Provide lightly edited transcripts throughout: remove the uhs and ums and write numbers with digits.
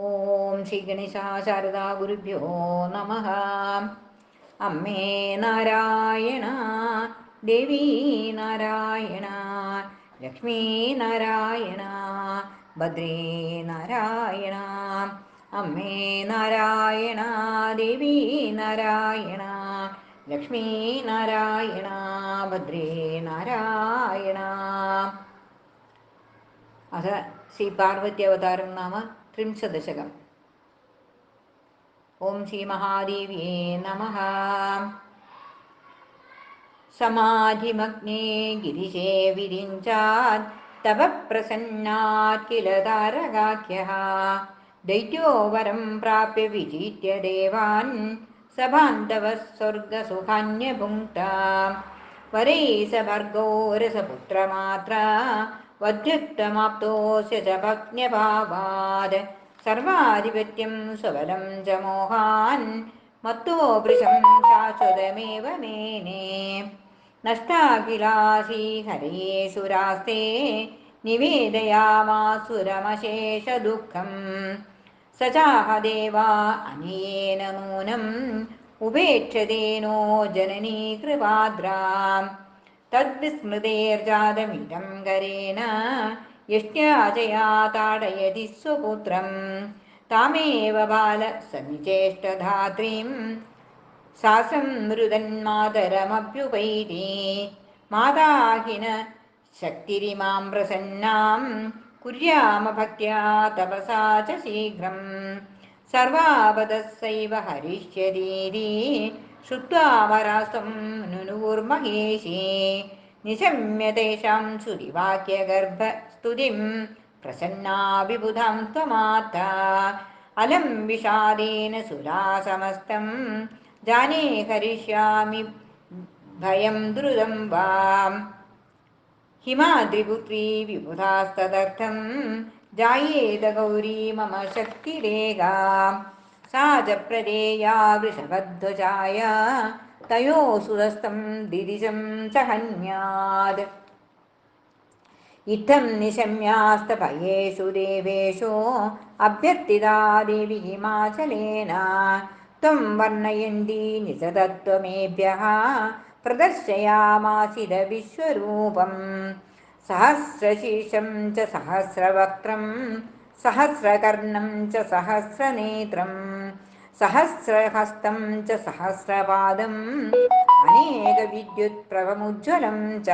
ഓം ശ്രീ ഗണേശ ശാരദാ ഗുരുഭ്യോ നമഃ. അമ്മേ നാരായണ, ദേവീ നാരായണ, ലക്ഷ്മീ നാരായണ, ഭദ്രേ നാരായണ. അമ്മേ നാരായണ, ദേവീ നാരായണ, ലക്ഷ്മീ നാരായണ, ഭദ്രേ നാരായണ. അഥ ശ്രീ പാർവത്യവതാരം നാമ ത്രിംശദശകം. ഓം ശ്രീ മഹാദേവ്യേ നമഃ. സമാധിമഗ്നേ ഗിരിശേ വിരിഞ്ചാത് തപഃപ്രസന്നാത് കില താരകാഖ്യഃ. ദൈത്യോ വരം പ്രാപ്യ വിജിത്യ ദേവാൻ സഭാന്തവഃ സ്വർഗസുഖാന്യഭുങ്ക്ത. വരൈ സ ഭർഗോ രസപുത്രമാത്ര വധ്യുത്തമാപ്തോസ്യ ച ഭഗ്ന്യഭാവാത്. സർവാധിപത്യം സ്വബലം ച മോഹാൻ മത്തോ വൃശം ശാശ്വതമേവ മേനെ. നഷ്ടാഖിലാസി ഹരയേ സുരാസ്തേ നിവേദയാമാസുരമശേഷദുഃഖം. സ ചാഹ ദേവാ അനയേന നൂനം ഉപേക്ഷതേനോ ജനനീ കൃപാദ്രാം. തദ്വിസ്മൃതേർജാതമിദം കരേണ യഷ്ട്യാചയാ താടയതി സ്വപുത്രം. താമേവ ബാലസനിചേഷ്ടധാത്രീം സാസം മൃതന്മാതരമഭ്യുപൈതി. മാതാഹിന ശക്തിരിമാം പ്രസന്നാം കുര്യാമ ഭക്ത്യാ തപസാ ച ശീഘ്രം. സർവാപദസ്സൈവ ഹരിഷ്യതീതി ശ്രുത്വാ വരാസ്ത്വം നുനുർമഹേശി. നിശമ്യ തേഷാം ശ്രുതിവാക്യഗർഭസ്തുതിം പ്രസന്നാ വിബുധാം ത്വമാതാ. അലം വിഷാദേന സുരാ സമസ്തം ജാനേ ഹരിഷ്യാമി ഭയം ദ്രുതം വാം. ഹിമാദ്രിപുത്രീ വിബുധാസ്തദർത്ഥം ജായേത ഗൗരീ മമ ശക്തിരേഖാ. സാ ച പ്രദേയാ വൃഷഭധ്വജായ തയോ സുതസ്തം ദിദിശം ച ഹന്യാത്. ഇത്തം നിശമ്യാസ്തഭയേഷു ദേവേഷു അഭ്യർത്ഥിതാ ദേവി ഹിമാചലേന. ത്വം വർണ്ണയന്തി നിജതത്വമേഭ്യഃ പ്രദർശയാമാസിത വിശ്വരൂപം. സഹസ്രശീർഷം ച സഹസ്രവക്ത്രം സഹസ്രകർണം ച സഹസ്രനേത്രം സഹസ്രഹസ്തം ച സഹസ്രപാദം അനേകവിദ്യുത്പ്രഭമുജ്ജ്വലം ച.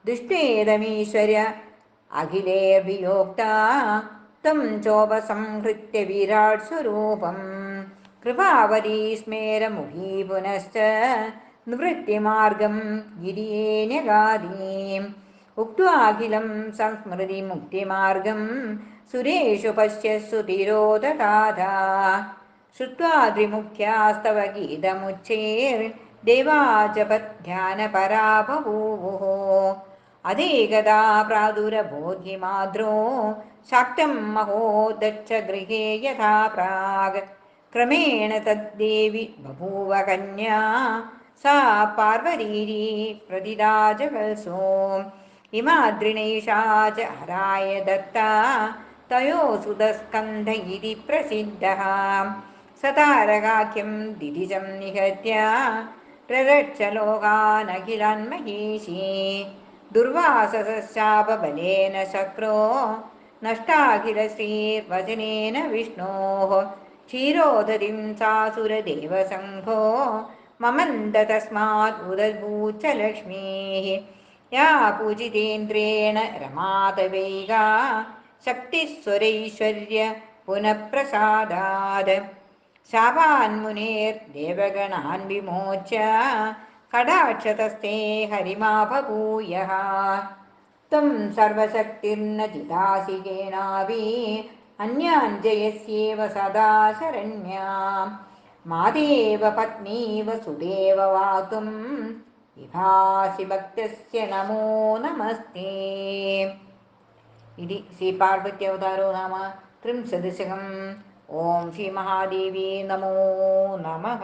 ദൃഷ്ടേദമീശ്വര്യ അഖിലേർവിയോക്താ ത്വം ചോപസംഹൃത്യ വിരാട് സ്വരൂപം. കൃപാവതീ സ്മേരമുഖീ പുനശ്ച നിവൃത്തിമാർഗം ഗിരിയേന്യഗാദീം. ഉക്ത്വാഖിലം സംസ്മൃതി മുക്തിമാർഗം സുരേഷു പശ്യസ്സു തിരോധഗാഥാ. ശ്രുത്വാ ത്രിമുഖ്യാസ്തവ ഗീതമുച്ചൈർദേവാ ജപധ്യാനപരാ ബഭൂവുഃ. അതേകദാ പ്രാദുരഭൂദ്ധിമാദ്രോ ശാക്തം മഹോ ദക്ഷഗൃഹേ യഥാ പ്രാഗ്. ക്രമേണ തദ്ദേവി ബഭൂവ കന്യാ സാ പാർവതീരീ പ്രതിദാ ജഗത്സു. ഹിമാദ്രിണൈഷാ ച ഹരായ ദത്താ തയോ സുതസ്കന്ധ ഇതി പ്രസിദ്ധഃ. സ താരകാഖ്യം ദിദിശം നിഹത്യ രരക്ഷ ലോകാനഖിലാൻ മഹീഷി. ദുർവാസസശാപബലേന ശക്രോ നഷ്ടാഖിലശ്രീർവചനേന വിഷ്ണോഃ. ക്ഷീരോദതിം സാസുരദേവസംഘോ മമന്ത തസ്മാത് ഉദഭൂച്ച ലക്ഷ്മീഃ. യാ പൂജിതേന്ദ്രേണ രമാതവൈകാ ശക്തിസ്വരൈശ്വര്യ പുനഃപ്രസാദാത്. ശാപാന്മുനേർദേവഗണാൻ വിമോച്യ കടാക്ഷതസ്തേ ഹരിമാഭൂയഃ. ത്വം സർവശക്തിർന ചിതാസി കേനാപി അന്യാൻ ജയസ്യേവ സദാ ശരണ്യാ. മാതേവ പത്നീവ സുദേവ വാ ത്വം വിഭാസി ഭക്തസ്യ നമോ നമസ്തേ. ഇതി ശ്രീ പാർവത്യവതാരോ നാമ ത്രിംശദശകം. ഓം ശ്രീ മഹാദേവ്യേ നമോ നമഃ.